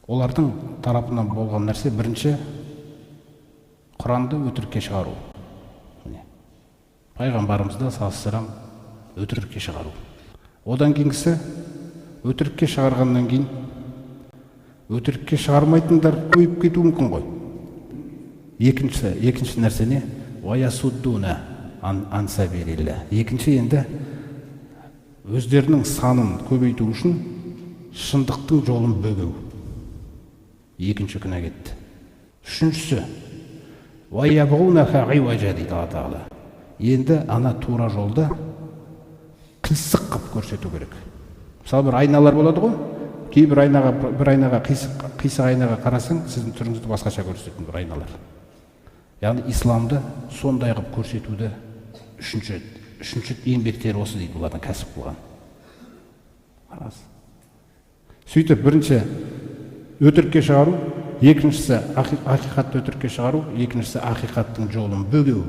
Олардың тарапынан болған нәрсе бірінші Құранды өтірікке шығару. Пайғамбарымызда саллаллаху өтірікке шығару. Одан кейінгісі өтірікке шығарғаннан кейін өтірікке шығармайтындар көйіп кетуі мүмкін ғой. Екінші нәрсе не? Ваясуддуна ан сабилилля. Екінші енді өздерінің санын көбейту үшін шындықтың жолын бөгеу. Екінші күнә кетті. Үшіншісі ваябғунаха иважа дейді Алла Тағала. Енді ана тура жолда қисық қып көрсету керек. Мысалы бір айналар болады ғой. Кейбір айнаға қисық айнаға қарасаң, сіздің түріңізді басқаша көрсететін бір айналар. Яғни исламды сондай қып көрсетуді үшінші еңбектері осы дейді, бұлардан кәсіп қылған. Сөйтіп бірінші өтірікке шығару, екіншісі ақиқатты өтірікке шығару, екіншісі ақиқаттың жолын бөгеу.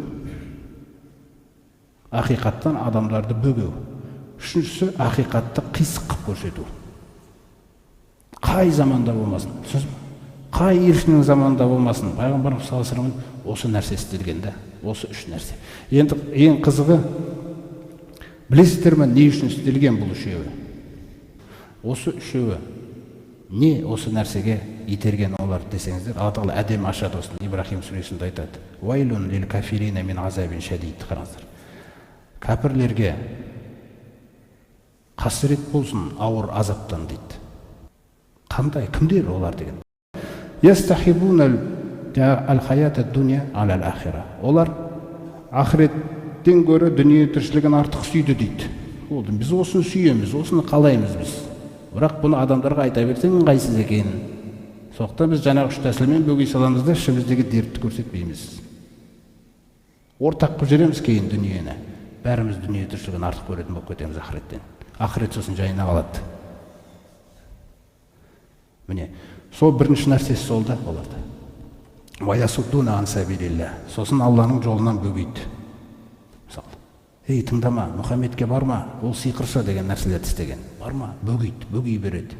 Ақиқаттан адамдарды бөгеу. Үшіншісі ақиқатты қисық қып көрсету. Қай заманда болмасын, қай елшінің заманында болмасын, пайғамбарымыз саллаллаху алейхи ва саллям осы нәрсе істелген да, осы үш нәрсе. Енді ең қызығы, білесіздер ме, не үшін істелген бұл үшеуі? Осы үшеуі не осы нәрсеге итерген олар десеңіздер, Алла Тағала әдемі ашады осыны, Ибрахим сүресінде айтады. Вайлун лил кафирина мин азабин шадид. Қараңыздар. Кәпірлерге қасірет болсын ауыр азаптан дейді. Қандай, кімдер олар деген? Ястахибуна ал-хаята дуня ал-ахира. Олар ақыреттен гөрі дүние тіршілігін артық сүйді дейді. Біз осыны сүйеміз, осыны қалаймыз біз. Бірақ бұны адамдарға айта берсең ыңғайсыз екен. Сондықтан біз жаңағы үш тәсілмен бөгей саламыз да ішіміздегі дертті көрсетпейміз. Ортақ қылып жібереміз кейін дүниені. Бәріміз дүние тіршілігін артық көретін болып кетеміз ақыреттен. Ақырет сосын жайына қалады. Міне, сол бірінші нәрсесі сол да оларда. Ваясуддуна ан сабилилля. Сосын Алланың жолынан бөгейді. Мысалы, ей, тыңдама, Мұхаммедке барма, ол сиқыршы деген нәрселерді істеген. Барма, бөгейді, бөгей береді.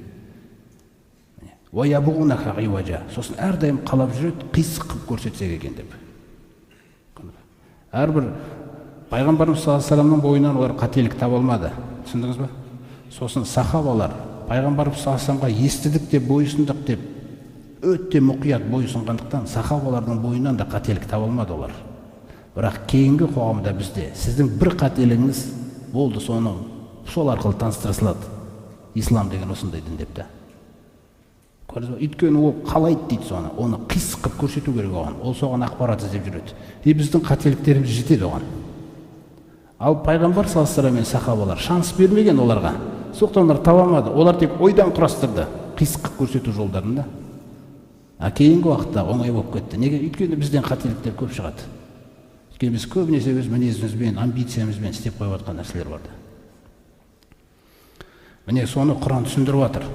Ваябғунаха иважа. Сосын әрдайым қалап жүреді, қисық қып көрсетсек екен деп. Әрбір пайғамбарымыз саллаллаху алейхи ва саллямның бойынан олар қателік таба алмады. Түсіндіңіз ба? Сосын сахабалар пайғамбарымыз саллаллаху алейхи ва саллямға естідік деп, бойсындық деп, өте мұқият бойсынғандықтан сахабалардың бойынан да қателік таба алмады олар. Бірақ кейінгі қоғамда бізде сіздің бір қателігіңіз болды, соны сол арқылы таныстырылады. Ислам деген осындай дін деп та. Өйткені ол қалайды дейді соны, оны қисық қып көрсету керек оған. Ол соған ақпарат іздеп жүреді. Біздің қателіктеріміз жетеді оған. Ал пайғамбар саллаллаху алейхи ва саллям мен сахабалар шанс бермеген оларға. Сондықтан олар таба алмады. Олар тек ойдан құрастырды қисық қып көрсету жолдарын да. Кейінгі уақытта оңай болып кетті. Неге? Өйткені бізден қателіктер көп шығады. Өйткені біз көбінесе өз мінезімізбен, амбициямызбен істеп қойып жатқан нәрселер бар. Міне соны Құран түсіндіріп жатыр.